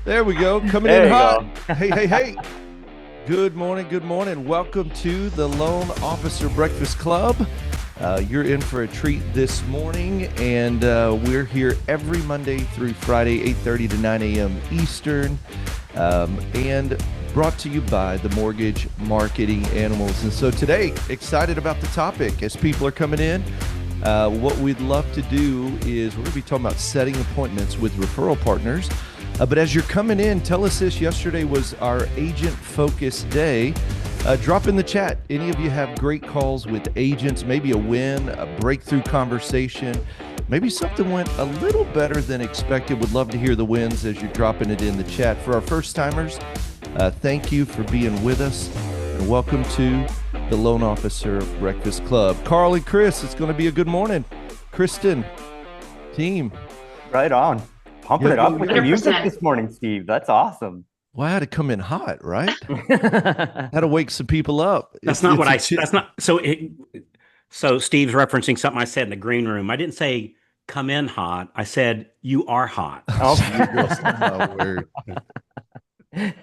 There we go. Coming There in you hot. go. Hey, hey, hey. Good morning. Good morning. Welcome to the Loan Officer Breakfast Club. You're in for a treat this morning, and we're here every Monday through Friday, 8:30 to 9 a.m. Eastern, and brought to you by the Mortgage Marketing Animals. And so today, excited about the topic as people are coming in. What we'd love to do is we're going to be talking about setting appointments with referral partners. But as you're coming in, tell us this. Yesterday was our agent focus day. Drop in the chat. Any of you have great calls with agents, maybe a win, a breakthrough conversation, maybe something went a little better than expected. Would love to hear the wins as you're dropping it in the chat. For our first timers, thank you for being with us and welcome to the Loan Officer Breakfast Club. Carl and Chris, it's going to be a good morning. Kristen, team. Right on. Pumping it Yeah, up with the music 100%. this morning, Steve. That's awesome. Well, I had to come in hot, right? Had to wake some people up. That's not what I. That's not so. So Steve's referencing something I said in the green room. I didn't say come in hot. I said you are hot. Oh, Oh, word.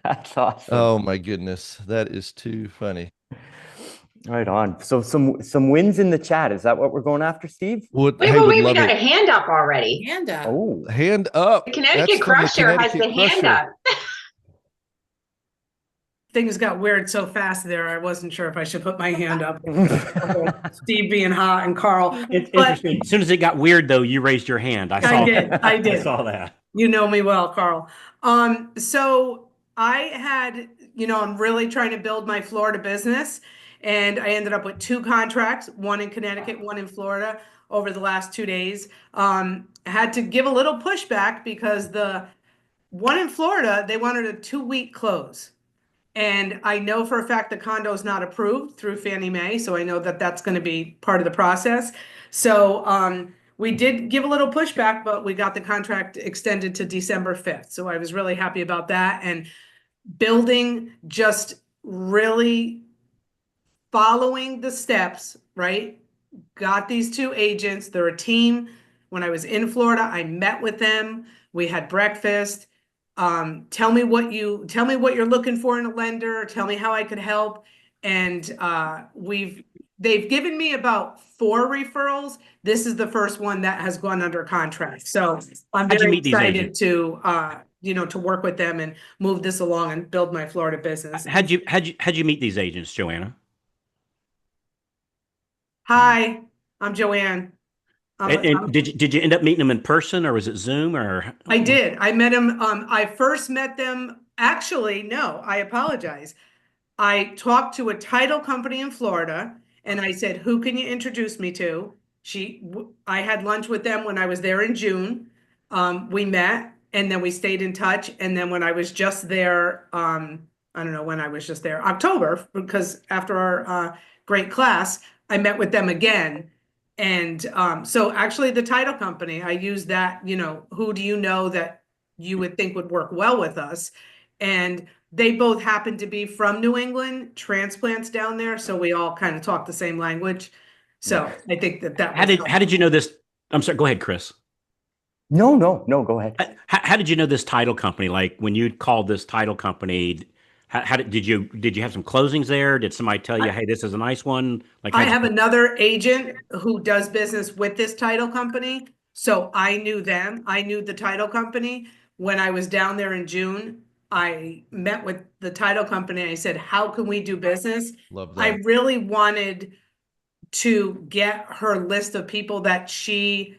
that's awesome. Oh my goodness, that is too funny. Right on. So some wins in the chat. Is that what we're going after, Steve? Would Wait, hey, wait, would wait, we love got a it. hand up already. Hand up. Oh, Hand up. The Connecticut That's from the Crusher has the Connecticut hand Crusher. up. Things got weird so fast there. I wasn't sure if I should put my hand up. Steve being hot and Carl. It's But interesting. As soon as it got weird, though, you raised your hand. I saw. I I did. saw that. You know me well, Carl. So I had, I'm really trying to build my Florida business, and I ended up with two contracts, one in Connecticut, one in Florida over the last 2 days. I had to give a little pushback because the one in Florida, they wanted a 2-week close. And I know for a fact the condo is not approved through Fannie Mae, so I know that that's going to be part of the process. So we did give a little pushback, but we got the contract extended to December 5th. So I was really happy about that. And building, just really following the steps, right? Got these two agents. They're a team. When I was in Florida, I met with them. We had breakfast. Tell me what you're looking for in a lender. Tell me how I could help. And they've given me about 4 referrals. This is the first one that has gone under contract. So I'm How'd you very meet these excited agents? to work with them and move this along and build my Florida business. How'd you meet these agents, Joanna? Hi, I'm Joanne. And did you end up meeting them in person, or was it Zoom, or? I did. I met him. I first met them. Actually, no, I apologize. I talked to a title company in Florida and I said, who can you introduce me to? I had lunch with them when I was there in June. We met and then we stayed in touch. And then when I was just there, I don't know when I was just there, October, because after our great class, I met with them again. And so actually the title company, I used that, who do you know that you would think would work well with us? And they both happen to be from New England, transplants down there. So we all kind of talk the same language. So I think that How did you know this? I'm sorry. Go ahead, Chris. no, go ahead. How did you know this title company? Like when you called this title company, how did you have some closings there? Did somebody tell you, hey, this is a nice one? Like I have another agent who does business with this title company. So I knew them. I knew the title company. When I was down there in June, I met with the title company. I said, how can we do business? Love that. I really wanted to get her list of people that she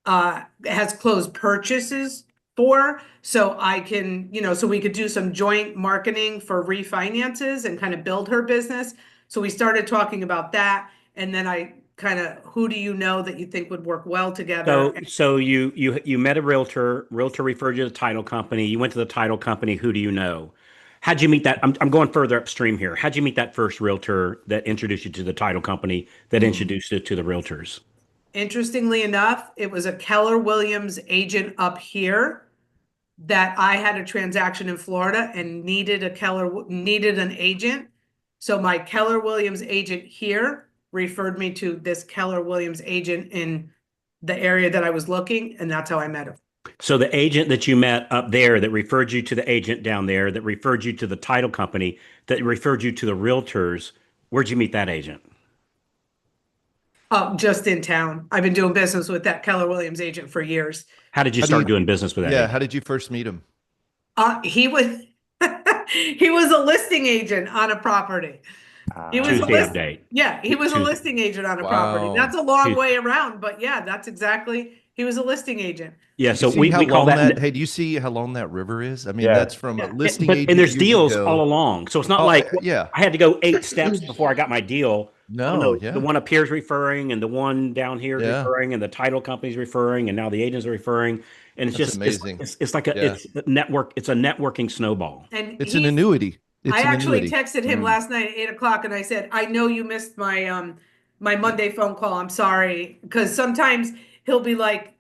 has closed purchases for, so I can, so we could do some joint marketing for refinances and kind of build her business. So we started talking about that, and then I kind of, who do you know that you think would work well together? So you met a realtor. Realtor referred you to the title company. You went to the title company. Who do you know? How'd you meet that? I'm going further upstream here. How'd you meet that first realtor that introduced you to the title company that introduced you to the realtors? Interestingly enough, it was a Keller Williams agent up here that I had a transaction in Florida and needed an agent. So my Keller Williams agent here referred me to this Keller Williams agent in the area that I was looking, and that's how I met him. So the agent that you met up there that referred you to the agent down there, that referred you to the title company, that referred you to the realtors, where'd you meet that agent? Oh, just in town. I've been doing business with that Keller Williams agent for years. How did you How do start you, doing business with that yeah, agent? how did you first meet him? He was he was a listing agent on a property. He was a Tuesday list, update. yeah, he was a Tuesday. listing agent on a property. Wow. That's a long Tuesday. way around, but yeah, that's exactly, he was a listing agent. Yeah, Do you so see how we call long that. hey, do you see how long that river is? I mean, Yeah. that's from a Yeah. listing But and agent there's years deals all ago. along. So it's not Oh, like yeah. I had to go 8 steps before I got my deal. Oh No, no, the yeah. one up here is referring, and the one down here is Yeah. referring, and the title company's referring, and now the agents are referring, and it's That's just amazing. it's like a Yeah. it's a network. It's a networking snowball. And It's an annuity. I It's an actually annuity. texted him Mm. last night at 8 o'clock and I said, I know you missed my Monday phone call. I'm sorry. Because sometimes he'll be like,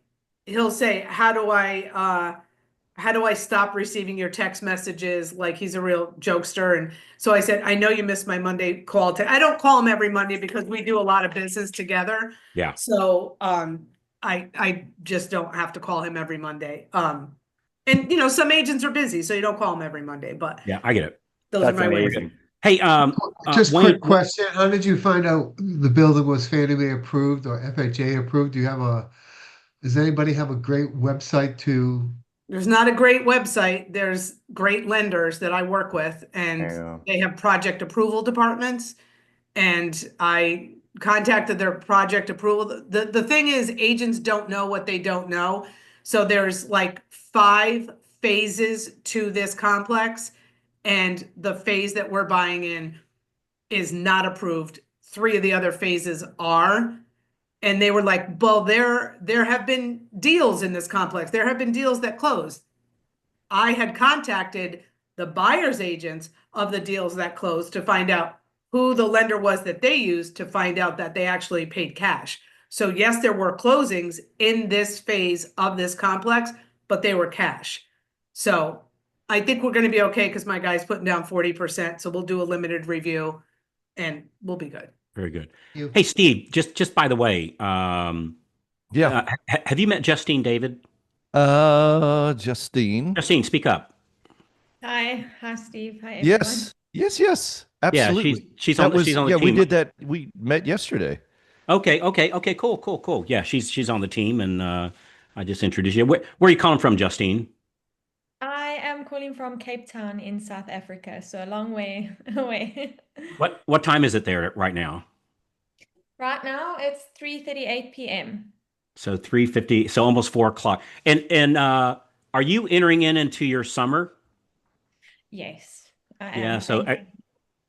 he'll say, how do I stop receiving your text messages? Like he's a real jokester. And so I said, I know you missed my Monday call. I don't call him every Monday because we do a lot of business together. Yeah, So I just don't have to call him every Monday. And you know, some agents are busy, so you don't call them every Monday, but yeah, I get it. those are That's my ways. amazing. Hey, Just Wayne, quick question. How did you find out the building was Fannie Mae approved or FHA approved? Does anybody have a great website to, There's not a great website. There's great lenders that I work with, and Yeah. they have project approval departments. And I contacted their project approval. The thing is, agents don't know what they don't know. So there's like 5 phases to this complex, and the phase that we're buying in is not approved. 3 of the other phases are. And they were like, well, there have been deals in this complex. There have been deals that closed. I had contacted the buyer's agents of the deals that closed to find out who the lender was that they used, to find out that they actually paid cash. So yes, there were closings in this phase of this complex, but they were cash. So I think we're going to be okay because my guy's putting down 40%. So we'll do a limited review and we'll be good. very good. you? Hey, Steve, just by the way, Yeah. have you met Justine David? Justine. Justine, speak up. Hi, Steve. Hi, everyone. Yes. Yes, yes. Yeah, Absolutely. she's That on was she's on the yeah, we team. did that. We met yesterday. Okay, cool. Yeah, she's on the team, and I just introduced you. Where are you calling from, Justine? I am calling from Cape Town in South Africa, so a long way away. What time is it there right now? Right now, it's 3:38 p.m. So 3:50, so almost 4 o'clock. And are you entering into your summer? Yes, I Yeah, am. so Thank you.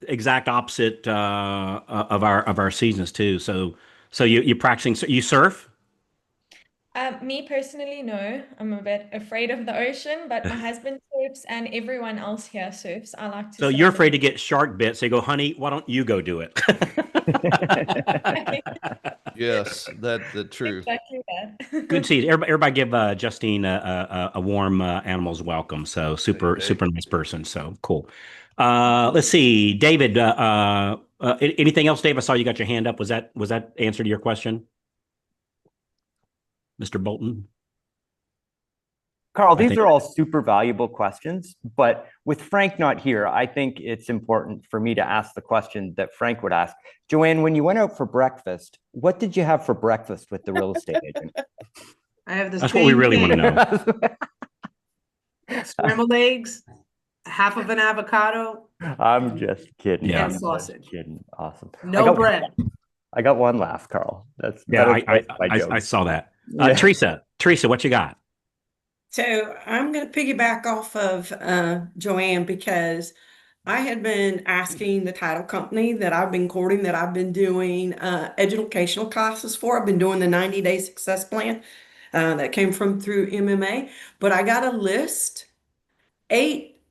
exact opposite of our seasons too. So you practicing? So you surf? Me personally, no. I'm a bit afraid of the ocean, but my husband surfs and everyone else here surfs. I like to So you're surf afraid and to get shark bit. So you go, honey, why don't you go do it? Yes, the true. exactly Good to that. see you. Everybody give Justine a warm animals welcome. So Hey. super nice person. So cool. Let's see, David. Anything else, Dave? I saw you got your hand up. Was that answer to your question, Mr. Bolton? Carl, I these think are all super valuable questions, but with Frank not here, I think it's important for me to ask the question that Frank would ask. Joanne, when you went out for breakfast, what did you have for breakfast with the real estate agent? I have the that's what we same really want to thing. know. Scrambled eggs, half of an avocado, I'm just kidding. Yeah. and I'm sausage. just kidding. Awesome. No bread. I got one laugh, Carl. That's Yeah, better than most of my I jokes. saw that. Yeah. Teresa, what you got? So I'm going to piggyback off of Joanne because I had been asking the title company that I've been courting, that I've been doing educational classes for. I've been doing the 90-day success plan that came from through MMA, but I got a list, eight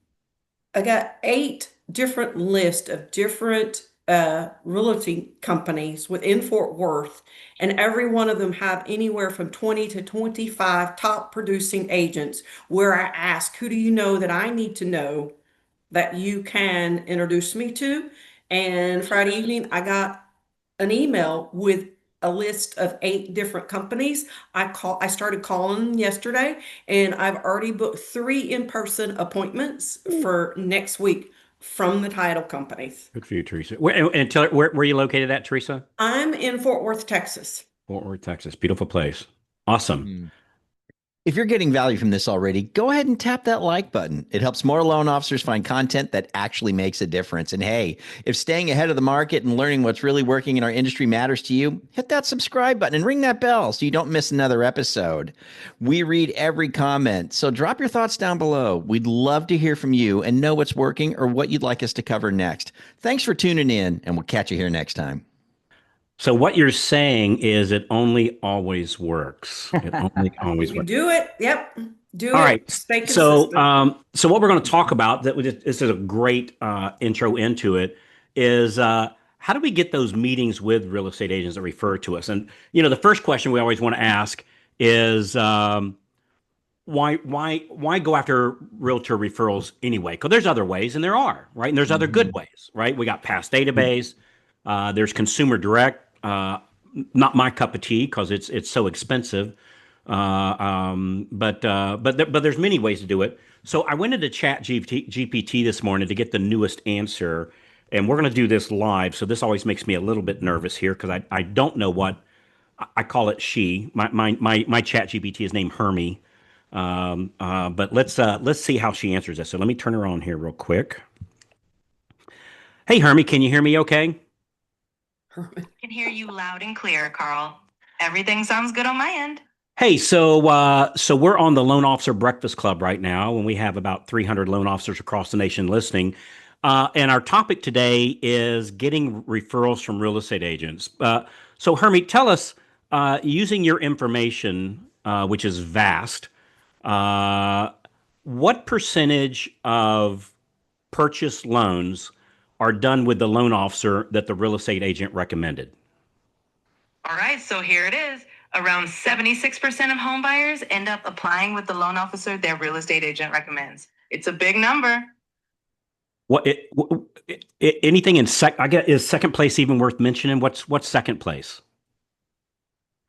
I got 8 different lists of different realty companies within Fort Worth, and every one of them have anywhere from 20 to 25 top producing agents where I ask, who do you know that I need to know that you can introduce me to? And Friday evening, I got an email with a list of 8 different companies. I started calling them yesterday, and I've already booked 3 in-person appointments for next week from the title companies. Good for you, Teresa. And tell her, where are you located at, Teresa? I'm in Fort Worth, Texas. Fort Worth, Texas. Beautiful place. Awesome. Mm. If you're getting value from this already, go ahead and tap that like button. It helps more loan officers find content that actually makes a difference. And hey, if staying ahead of the market and learning what's really working in our industry matters to you, hit that subscribe button and ring that bell so you don't miss another episode. We read every comment, so drop your thoughts down below. We'd love to hear from you and know what's working or what you'd like us to cover next. Thanks for tuning in, and we'll catch you here next time. So what you're saying is it only always works. It only always You works. do it. Yep. Do All it. right. Stay So, consistent. so what we're going to talk about, this is a great intro into it, is how do we get those meetings with real estate agents that refer to us? And the first question we always want to ask is why go after realtor referrals anyway? Because there's other ways, and there are, right? And there's other good ways, right? We got past database. There's consumer direct. Not my cup of tea because it's so expensive. But there's many ways to do it. So I went into Chat GPT this morning to get the newest answer, and we're going to do this live. So this always makes me a little bit nervous here because I don't know what I call it. My Chat GPT is named Hermie. But let's see how she answers this. So let me turn her on here real quick. Hey Hermie, can you hear me? Okay. Can hear you loud and clear, Carl. Everything sounds good on my end. Hey, so we're on the Loan Officer Breakfast Club right now, and we have about 300 loan officers across the nation listening. And our topic today is getting referrals from real estate agents. So Hermie, tell us, using your information, which is vast, what percentage of purchase loans are done with the loan officer that the real estate agent recommended? All right, so here it is. Around 76% of home buyers end up applying with the loan officer their real estate agent recommends. It's a big number. Anything in I guess, is second place even worth mentioning? What's second place?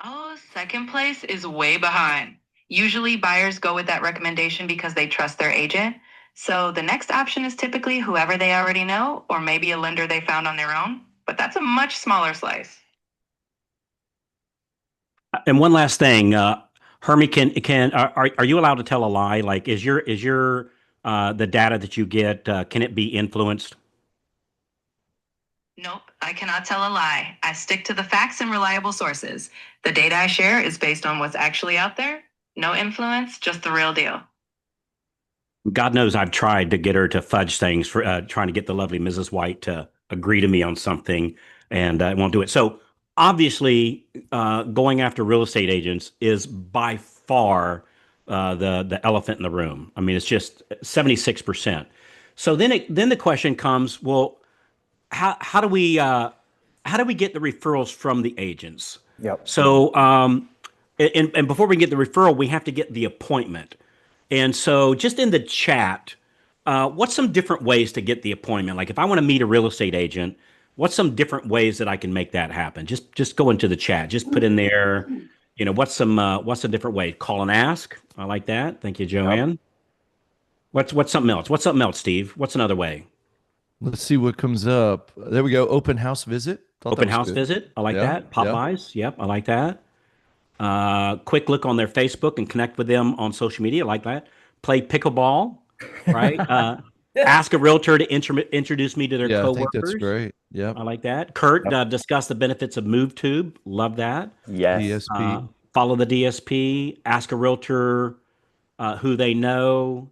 Oh, second place is way behind. Usually buyers go with that recommendation because they trust their agent. So the next option is typically whoever they already know, or maybe a lender they found on their own, but that's a much smaller slice. And one last thing, Hermie, are you allowed to tell a lie? Like, is your the data that you get, can it be influenced? Nope, I cannot tell a lie. I stick to the facts and reliable sources. The data I share is based on what's actually out there. No influence, just the real deal. God knows I've tried to get her to fudge things for trying to get the lovely Mrs. White to agree to me on something, and I won't do it. So obviously, going after real estate agents is by far the elephant in the room. I mean, it's just 76%. So then the question comes, well, how do we get the referrals from the agents? Yep. So and before we get the referral, we have to get the appointment. And so just in the chat, what's some different ways to get the appointment? Like if I want to meet a real estate agent, what's some different ways that I can make that happen? Just go into the chat. Just put in there, what's a different way? Call and ask. I like that. Thank you, Joanne. What's something else? What's something else, Steve? What's another way? Let's see what comes up. There we go. Open house visit. Thought that Open was house good. visit. I like Yeah, that. Popeyes. Yep, I like that. Quick look on their Facebook and connect with them on social media. I like that. Play pickleball, right? Ask a realtor to introduce me to their Yeah, I coworkers. think that's great. Yeah. I like that. Kurt, discuss the benefits of MoveTube. Love that. Yes. DSP. Follow the DSP. Ask a realtor who they know.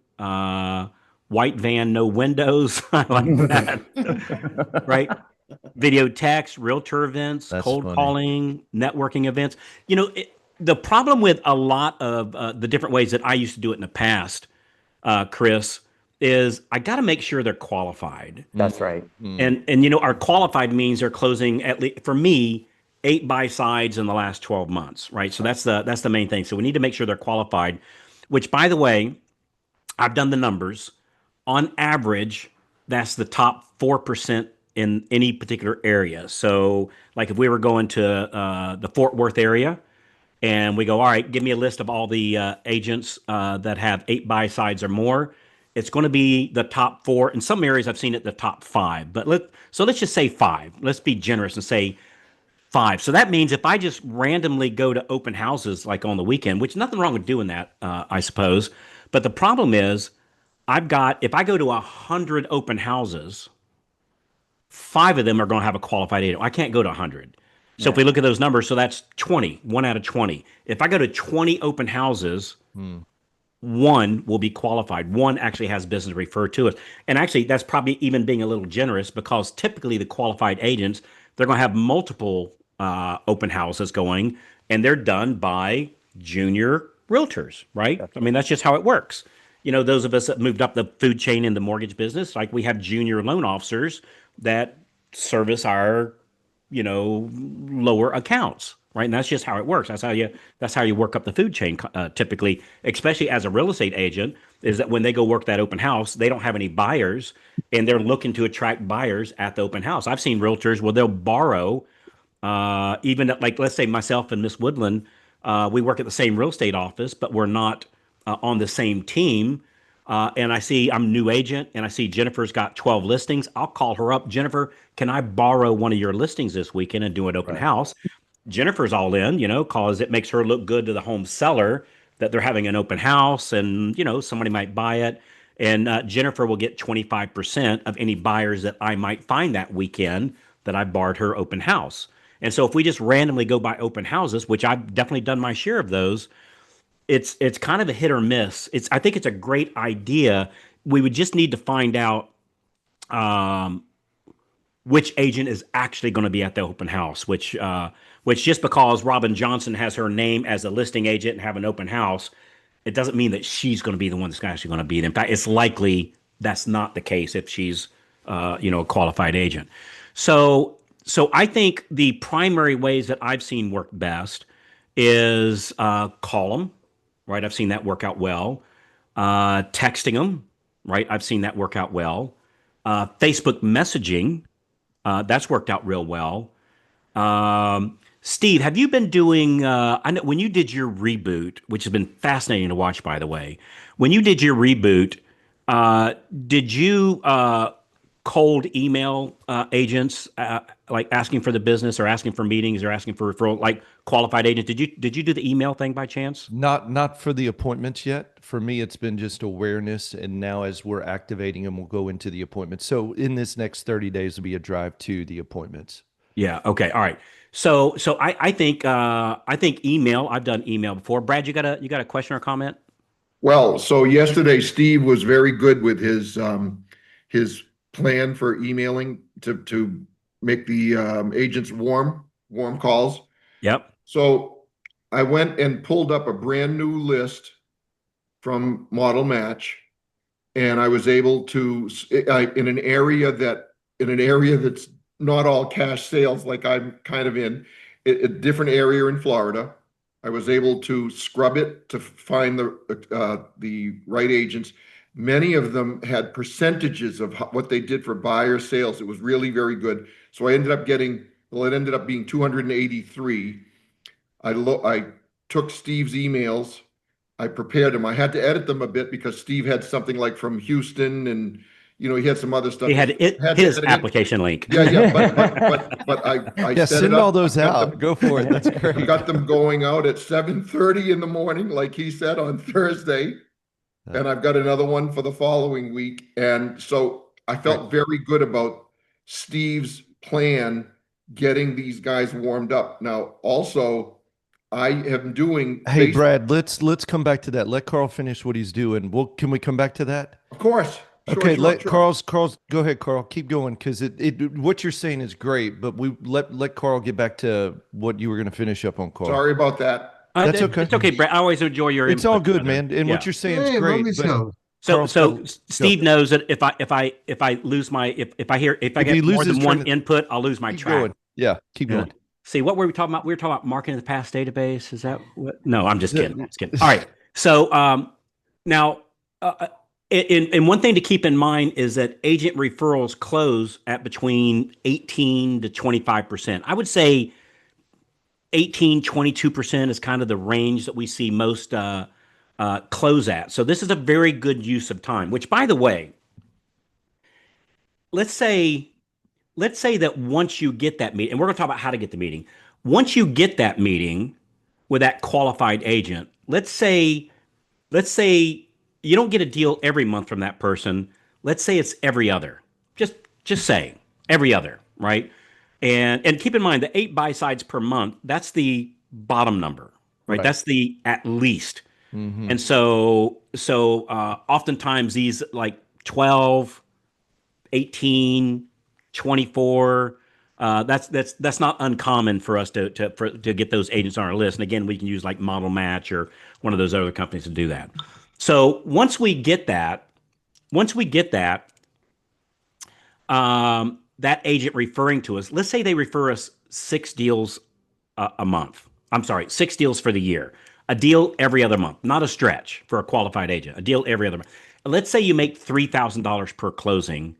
White van, no windows. I like that. Right? Video text, realtor events, That's cold funny. calling, networking events. The problem with a lot of the different ways that I used to do it in the past, Chris, is I got to make sure they're qualified. That's right. And our qualified means they're closing at least for me 8 buy sides in the last 12 months, right? So that's the main thing. So we need to make sure they're qualified. Which, by the way, I've done the numbers. On average, that's the top 4% in any particular area. So, like if we were going to the Fort Worth area, and we go, all right, give me a list of all the agents that have 8 buy sides or more. It's going to be the top 4. In some areas, I've seen it the top 5. But let's just say 5. Let's be generous and say 5. So that means if I just randomly go to open houses like on the weekend, which nothing wrong with doing that, I suppose. But the problem is, if I go to 100 open houses, 5 of them are going to have a qualified agent. I can't go to 100. So if we look at those numbers, so that's 20, 1 out of 20. If I go to 20 open houses, 1 will be qualified. 1 actually has business referred to us. And actually, that's probably even being a little generous, because typically the qualified agents, they're going to have multiple open houses going, and they're done by junior realtors, right? I mean, that's just how it works. You know, those of us that moved up the food chain in the mortgage business, like we have junior loan officers that service our, lower accounts, right? And that's just how it works. That's how you work up the food chain, typically, especially as a real estate agent, is that when they go work that open house, they don't have any buyers, and they're looking to attract buyers at the open house. I've seen realtors where they'll borrow, even like, let's say myself and Miss Woodland, we work at the same real estate office, but we're not on the same team. And I'm a new agent, and I see Jennifer's got 12 listings. I'll call her up. Jennifer, can I borrow one of your listings this weekend and do an open house? Jennifer's all in, cause it makes her look good to the home seller that they're having an open house, and, somebody might buy it. And Jennifer will get 25% of any buyers that I might find that weekend that I barred her open house. And so if we just randomly go by open houses, which I've definitely done my share of those, it's kind of a hit or miss. I think it's a great idea. We would just need to find out which agent is actually going to be at the open house. Which just because Robin Johnson has her name as a listing agent and have an open house, it doesn't mean that she's going to be the one that's actually going to be it. In fact, it's likely that's not the case if she's a qualified agent. So I think the primary ways that I've seen work best is call them. Right, I've seen that work out well. Texting them, right, I've seen that work out well. Facebook messaging, that's worked out real well. Steve, have you been doing? I know when you did your reboot, which has been fascinating to watch, by the way. When you did your reboot, did you cold email agents, like asking for the business or asking for meetings or asking for referral, like qualified agents? Did you do the email thing by chance? Not for the appointments yet. For me, it's been just awareness, and now as we're activating them, we'll go into the appointments. So in this next 30 days will be a drive to the appointments. Yeah. Okay. All right. So I think email. I've done email before. Brad, you got a question or comment? Well, so yesterday Steve was very good with his plan for emailing to make the agents warm calls. Yep. So I went and pulled up a brand new list from Model Match, and I was able to in an area that's not all cash sales, like I'm kind of in a different area in Florida. I was able to scrub it to find the right agents. Many of them had percentages of what they did for buyer sales. It was really very good. So it ended up being 283. I took Steve's emails. I prepared them. I had to edit them a bit because Steve had something like from Houston, and he had some other stuff. He had his application link. Yeah. But I set send it up. all those out. Go for it. That's great. We got them going out at 7:30 in the morning, like he said, on Thursday. And I've got another one for the following week. And so I felt very good about Steve's plan, getting these guys warmed up. Now, also, I am doing. Hey, Brad, let's come back to that. Let Carl finish what he's doing. Can we come back to that? Of course. Okay, let Carl's go ahead, Carl. Keep going, because what you're saying is great, but we let Carl get back to what you were going to finish up on, Carl. Sorry about that. That's okay. It's okay, Brad. I always enjoy your input. It's all good, man. And what you're saying is great. But So Steve knows that if I lose my if I get more than one input, I'll lose my track. Going. Yeah, keep going. See, what were we talking about? We were talking about marketing the past database. Is that what? No, I'm just kidding. All right. So now And one thing to keep in mind is that agent referrals close at between 18 to 25%. I would say 18, 22% is kind of the range that we see most close at. So this is a very good use of time, which, by the way, let's say that once you get that meeting, and we're going to talk about how to get the meeting. Once you get that meeting with that qualified agent, let's say you don't get a deal every month from that person. Let's say it's every other. Just say every other, right? And keep in mind the 8 buy sides per month, that's the bottom number, right? Right. That's the at least. Mhm. And so oftentimes these like 12, 18, 24. That's not uncommon for us to get those agents on our list. And again, we can use like Model Match or one of those other companies to do that. So once we get that agent referring to us, let's say they refer us 6 deals a month. I'm sorry, 6 deals for the year. A deal every other month, not a stretch for a qualified agent. A deal every other month. Let's say you make $3,000 per closing.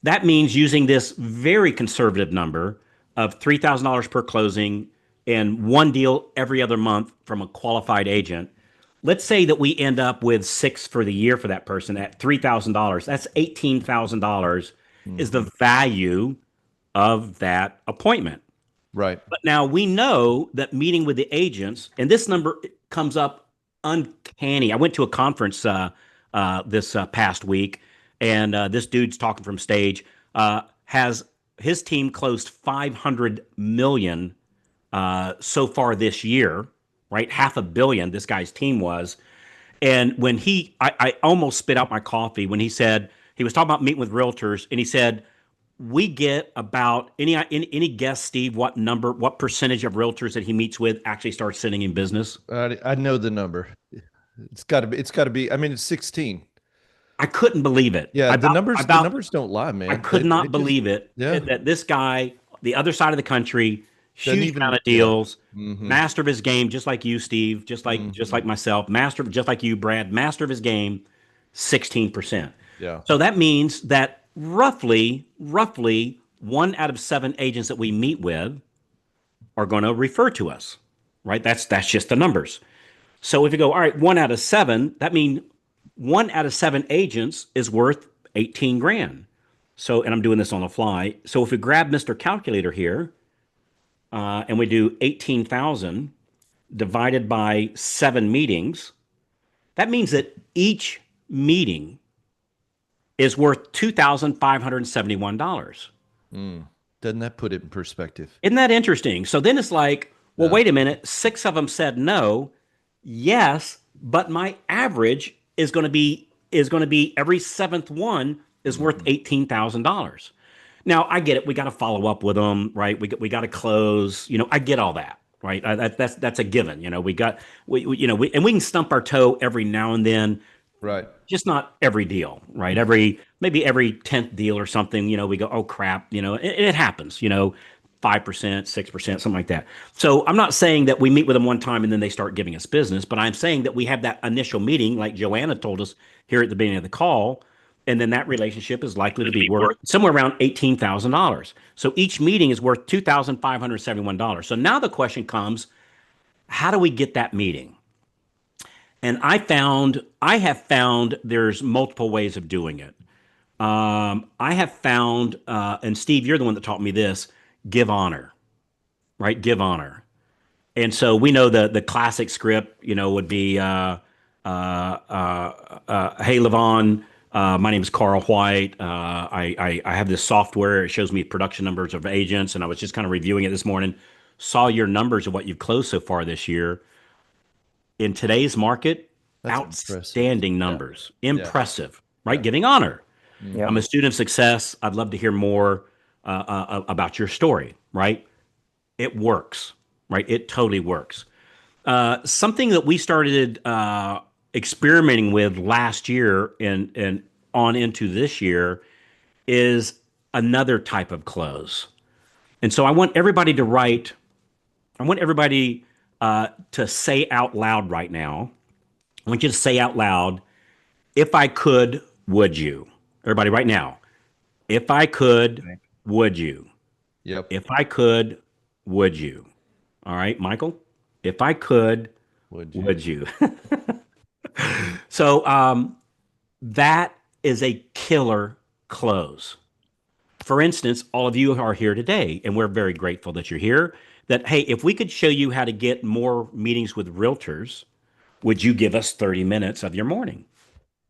That means using this very conservative number of $3,000 per closing and 1 deal every other month from a qualified agent. Let's say that we end up with 6 for the year for that person at $3,000. That's $18,000 is the value of that appointment. Right. But now we know that meeting with the agents, and this number comes up uncanny. I went to a conference this past week, and this dude's talking from stage. Has his team closed 500 million so far this year, right? $500 million. This guy's team was, and when I almost spit out my coffee when he said he was talking about meeting with realtors, and he said we get about any guess, Steve, what percentage of realtors that he meets with actually start sending in business? I know the number. It's got to be. I mean, it's 16. I couldn't believe it. Yeah, the numbers don't lie, man. I could not believe it Yeah. that this guy, the other side of the country, Doesn't huge even- amount of yeah. deals, Mhm. master of his game, just like you, Steve, just like myself, just like you, Brad, master of his game, 16%. Yeah. So that means that roughly 1 out of 7 agents that we meet with are going to refer to us, right? That's just the numbers. So if you go, all right, 1 out of 7, that means 1 out of 7 agents is worth 18 grand. So, and I'm doing this on the fly. So if we grab Mr. Calculator here, and we do 18,000 divided by 7 meetings, that means that each meeting is worth $2,571. Doesn't that put it in perspective? Isn't that interesting? So then it's like, well, Yeah. wait a minute. 6 of them said no. Yes, but my average is going to be every 7th one is worth $18,000. Now I get it. We got to follow up with them, right? We got to close. I get all that, right? That's a given. We can stump our toe every now and then. Right. Just not every deal, right? Maybe every 10th deal or something, we go, oh crap, it happens, 5%, 6%, something like that. So I'm not saying that we meet with them one time and then they start giving us business, but I'm saying that we have that initial meeting, like Joanna told us here at the beginning of the call, and then that relationship is likely to be worth somewhere around $18,000. So each meeting is worth $2,571. So now the question comes, how do we get that meeting? And I have found there's multiple ways of doing it. I have found, and Steve, you're the one that taught me this, give honor, right? Give honor. And so we know the classic script, would be, hey, Levon, my name is Carl White. I have this software. It shows me production numbers of agents. And I was just kind of reviewing it this morning, saw your numbers of what you've closed so far this year. In today's market, That's outstanding numbers. Yeah. Impressive, right? Yeah. Giving honor. Yeah. I'm a student of success. I'd love to hear more about your story, right? It works, right? It totally works. Something that we started experimenting with last year and on into this year is another type of close. And so I want everybody to say out loud right now. I want you to say out loud, If I could, would you? Everybody, right now. If I could, would you? Yep. If I could, would you? All right, Michael. If I could, would you? So that is a killer close. For instance, all of you are here today, and we're very grateful that you're here. That, hey, if we could show you how to get more meetings with realtors, would you give us 30 minutes of your morning?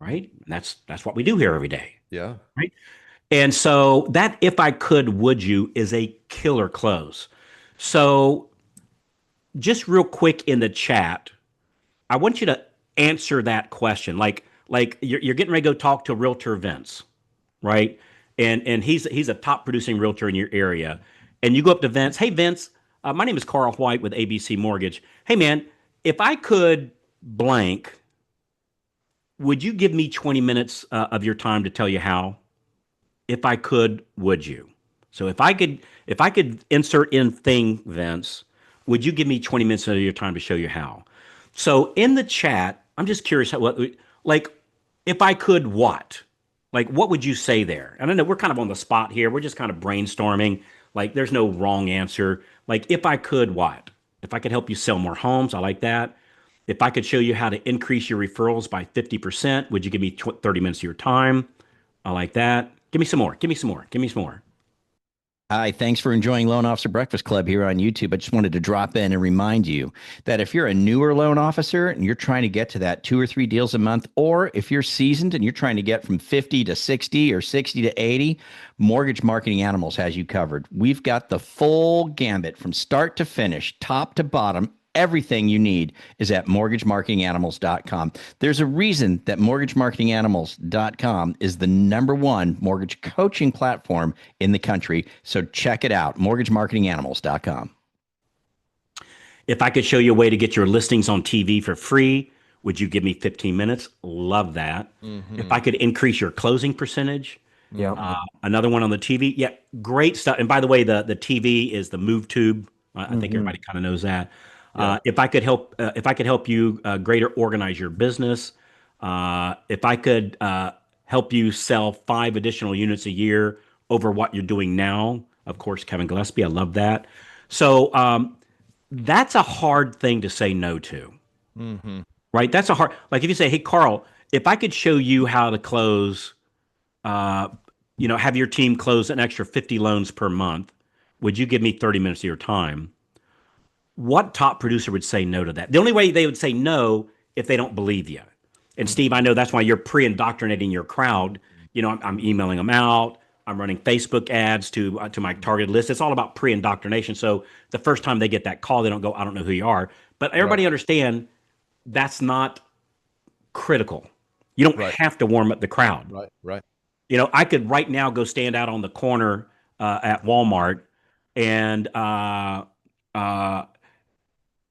Right? And that's what we do here every day. Yeah. Right. And so that if I could, would you is a killer close. So just real quick in the chat, I want you to answer that question. Like you're getting ready to go talk to Realtor Vince, right? And he's a top producing realtor in your area. And you go up to Vince, hey Vince, my name is Carl White with ABC Mortgage. Hey man, if I could blank, would you give me 20 minutes of your time to tell you how? If I could, would you? So if I could insert in thing, Vince, would you give me 20 minutes of your time to show you how? So in the chat, I'm just curious like if I could what? Like what would you say there? I don't know, we're kind of on the spot here. We're just kind of brainstorming. Like there's no wrong answer. Like if I could what? If I could help you sell more homes, I like that. If I could show you how to increase your referrals by 50%, would you give me 30 minutes of your time? I like that. Give me some more. Give me some more. Give me some more. Hi, thanks for enjoying Loan Officer Breakfast Club here on YouTube. I just wanted to drop in and remind you that if you're a newer loan officer and you're trying to get to that 2 or 3 deals a month, or if you're seasoned and you're trying to get from 50 to 60 or 60 to 80, Mortgage Marketing Animals has you covered. We've got the full gambit from start to finish, top to bottom. Everything you need is at mortgagemarketinganimals.com. There's a reason that mortgagemarketinganimals.com is the #1 mortgage coaching platform in the country. So check it out, mortgagemarketinganimals.com. If I could show you a way to get your listings on TV for free, would you give me 15 minutes? Love that. If I could increase your closing percentage, Yeah. another one on the TV. Yeah, great stuff. And by the way, the TV is the Move Tube. I think everybody kind of knows that. If I could help you greater organize your business, if I could help you sell 5 additional units a year over what you're doing now, of course, Kevin Gillespie, I love that. So that's a hard thing to say no to, right? That's a hard, like if you say, hey, Carl, if I could show you how to close, have your team close an extra 50 loans per month, would you give me 30 minutes of your time? What top producer would say no to that? The only way they would say no if they don't believe you. And Steve, I know that's why you're pre-indoctrinating your crowd. I'm emailing them out. I'm running Facebook ads to my targeted list. It's all about pre-indoctrination. So the first time they get that call, they don't go, I don't know who you are. But everybody understand that's not critical. You don't have to warm up the crowd. Right. I could right now go stand out on the corner at Walmart and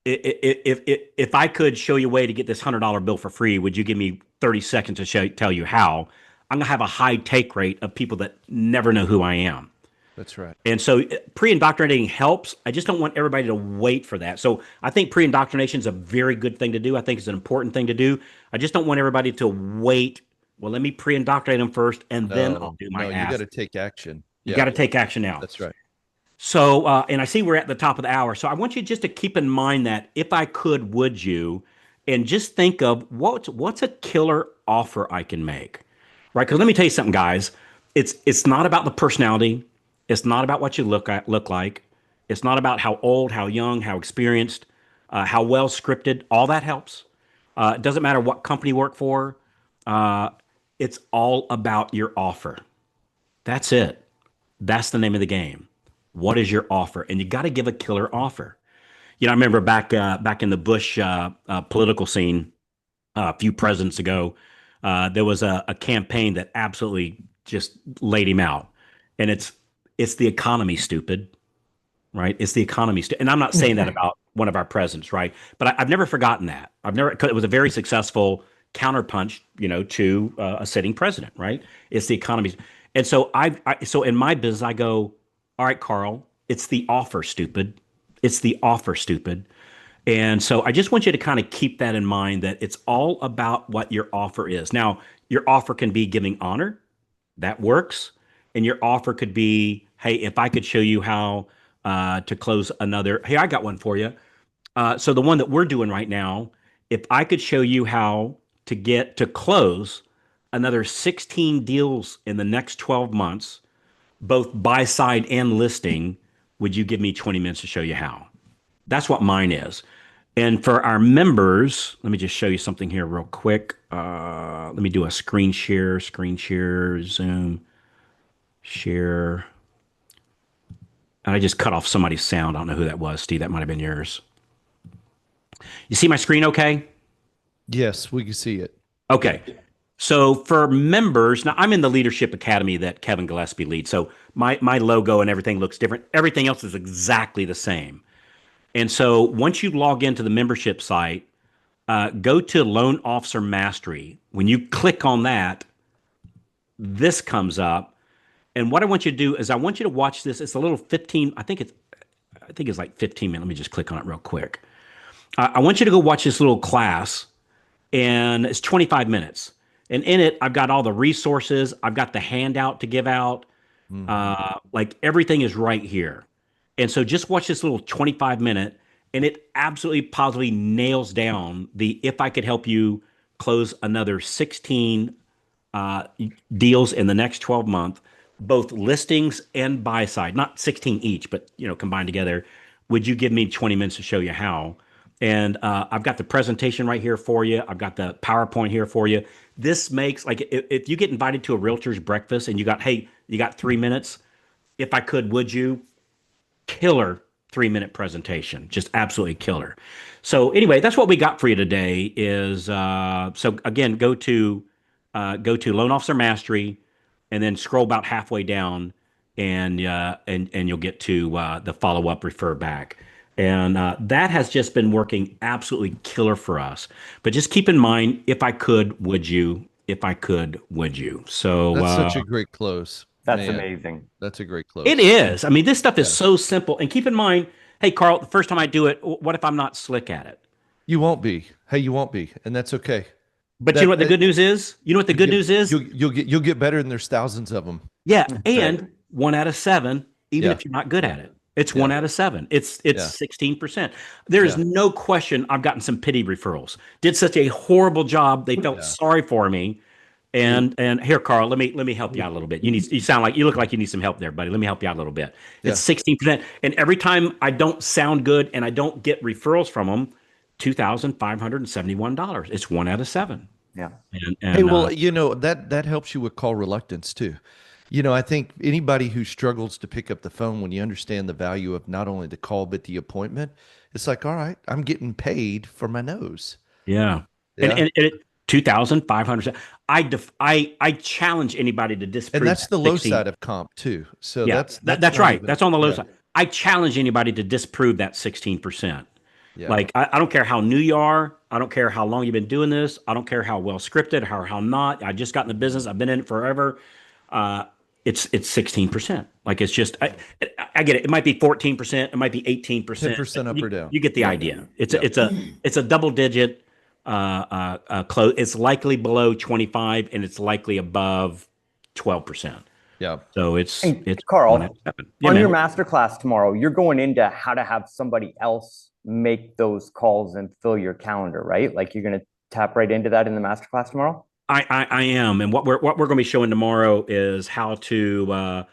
if I could show you a way to get this $100 bill for free, would you give me 30 seconds to tell you how? I'm gonna have a high take rate of people that never know who I am. That's right. And so pre-indoctrinating helps. I just don't want everybody to wait for that. So I think pre-indoctrination is a very good thing to do. I think it's an important thing to do. I just don't want everybody to wait. Well, let me pre-indoctrinate them first, and then I'll do my ask. You got to take action. You got to take action now. That's right. So, and I see we're at the top of the hour. So I want you just to keep in mind that if I could, would you? And just think of what's a killer offer I can make, right? Because let me tell you something, guys. It's not about the personality. It's not about what you look like. It's not about how old, how young, how experienced, how well scripted. All that helps. It doesn't matter what company you work for. It's all about your offer. That's it. That's the name of the game. What is your offer? And you got to give a killer offer. I remember back in the Bush political scene a few presidents ago, there was a campaign that absolutely just laid him out. And it's the economy, stupid, right? It's the economy. And I'm not saying that about one of our presidents, right? But I've never forgotten that. It was a very successful counterpunch, to a sitting president, right? It's the economy. And so so in my business, I go, all right, Carl, it's the offer, stupid. It's the offer, stupid. And so I just want you to kind of keep that in mind, that it's all about what your offer is. Now, Your offer can be giving honor. That works. And your offer could be, hey, if I could show you how to close another. Hey, I got one for you. So the one that we're doing right now, if I could show you how to get to close another 16 deals in the next 12 months, both buy side and listing, would you give me 20 minutes to show you how? That's what mine is. And for our members, let me just show you something here real quick. Let me do a screen share, Zoom, share. And I just cut off somebody's sound. I don't know who that was, Steve. That might have been yours. You see my screen okay? Yes, we can see it. Okay. So for members, now I'm in the Leadership Academy that Kevin Gillespie leads. So my logo and everything looks different. Everything else is exactly the same. And so once you log into the membership site, go to Loan Officer Mastery. When you click on that, this comes up. And what I want you to do is I want you to watch this. It's a little 15, I think it's like 15 minutes. Let me just click on it real quick. I want you to go watch this little class, and it's 25 minutes. And in it, I've got all the resources. I've got the handout to give out. Like everything is right here. And so just watch this little 25-minute, and it absolutely positively nails down the if I could help you close another 16 deals in the next 12 months, both listings and buy side, not 16 each, but combined together. Would you give me 20 minutes to show you how? And I've got the presentation right here for you. I've got the PowerPoint here for you. This makes, like, if you get invited to a realtor's breakfast and you got 3 minutes, if I could, would you? Killer 3-minute presentation, just absolutely killer. So anyway, that's what we got for you today. Is so again, go to Loan Officer Mastery, and then scroll about halfway down, and you'll get to the follow up, refer back. And that has just been working absolutely killer for us. But just keep in mind, if I could, would you? If I could, would you? So that's such a great close. That's Man, amazing. That's a great close. it is. I mean, this stuff is so simple. And keep in mind, hey, Carl, the first time I do it, what if I'm not slick at it? You won't be. Hey, you won't be, and that's okay. But you know what the good news is? You know what the good news is? You'll get better, and there's thousands of them. Yeah, and 1 out of 7, even Yeah. if you're not good at it. It's 1 out of 7. It's 16%. There is no question I've gotten some pity referrals. Did such a horrible job. They felt sorry for me. And here, Carl, let me help you out a little bit. You look like you need some help there, buddy. Let me help you out a little bit. It's 16%. And every time I don't sound good and I don't get referrals from them, $2,571. It's 1 out of 7. Yeah. And, Hey, well, that helps you with call reluctance too. I think anybody who struggles to pick up the phone, when you understand the value of not only the call but the appointment, it's like, all right, I'm getting paid for my nose. Yeah. And it 2,500. I challenge anybody to disprove. And that's the low 16. side of comp too. So that's right. even, That's on the low side. I challenge anybody to disprove that 16%. Yeah. Like, I don't care how new you are. I don't care how long you've been doing this. I don't care how well scripted or how not. I just got in the business. I've been in it forever. It's 16%. Like, it's just, I get it. It might be 14%. It might be 18%. 10% up or down. You get the idea. It's a double digit close. It's likely below 25, and it's likely above 12%. Yeah. So it's Carl, 1 out of 7. Yeah, on man. your masterclass tomorrow, you're going into how to have somebody else make those calls and fill your calendar, right? Like, you're going to tap right into that in the masterclass tomorrow? I am, and what we're going to be showing tomorrow is how to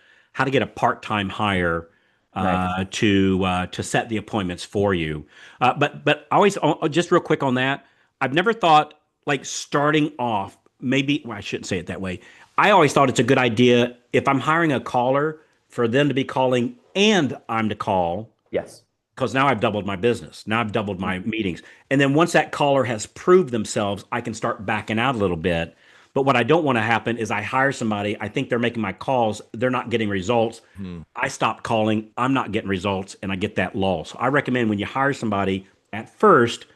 get a part-time hire to set the appointments for you. But always, just real quick on that, I've never thought, like, starting off, maybe, well, I shouldn't say it that way. I always thought it's a good idea if I'm hiring a caller for them to be calling and I'm to call. Yes. Because now I've doubled my business. Now I've doubled my meetings. And then once that caller has proved themselves, I can start backing out a little bit. But what I don't want to happen is I hire somebody, I think they're making my calls, they're not getting results. I stop calling, I'm not getting results, and I get that lull. So I recommend when you hire somebody at first,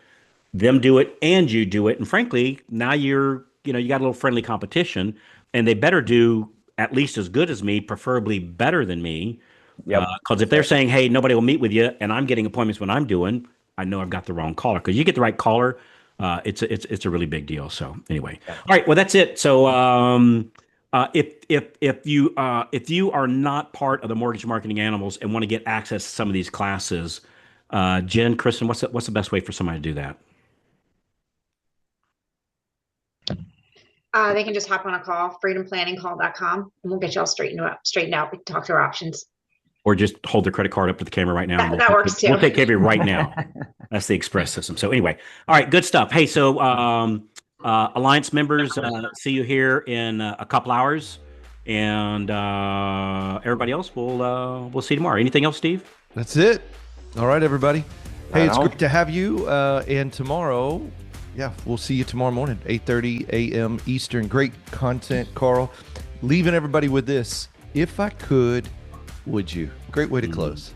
them do it and you do it. And frankly, now you got a little friendly competition, and they better do at least as good as me, preferably better than me. Because if they're saying, hey, nobody will meet with you, and I'm getting appointments when I'm doing, I know I've got the wrong caller. Because you get the right caller, it's a really big deal. So anyway, all right. Well, that's it. So if you are not part of the Mortgage Marketing Animals and want to get access to some of these classes, Jen, Kristen, what's the best way for somebody to do that? They can just hop on a call, freedomplanningcall.com, and we'll get you all straightened out. We can talk through options. Or just hold the credit card up to the camera right now. That works too. We'll take care of you right now. That's the express system. So anyway, all right, good stuff. Hey, so Alliance members, see you here in a couple hours, and everybody else, we'll see you tomorrow. Anything else, Steve? That's it. All right, everybody. Hey, it's Right on. great to have you. And tomorrow, yeah, we'll see you tomorrow morning, 8:30 a.m. Eastern. Great content, Carl. Leaving everybody with this. If I could, would you? Great way to close.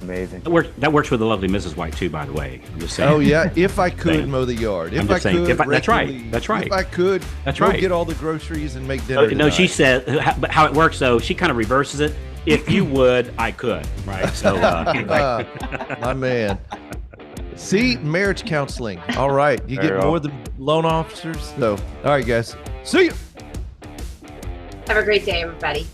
Amazing. That works with the lovely Mrs. White too, by the way. I'm just saying. Oh yeah, if I could Saying. mow the yard. If I'm I just saying, could, if I- that's right, regularly, that's right. If I could, That's go right. get all the groceries and make dinner. No, she tonight. said, but how it works though, she kind of reverses it. If you would, I could. Right. So anyway. My man. See, marriage counseling. All right, you There get you go. more than loan officers. So, all right, guys. See you. Have a great day, everybody.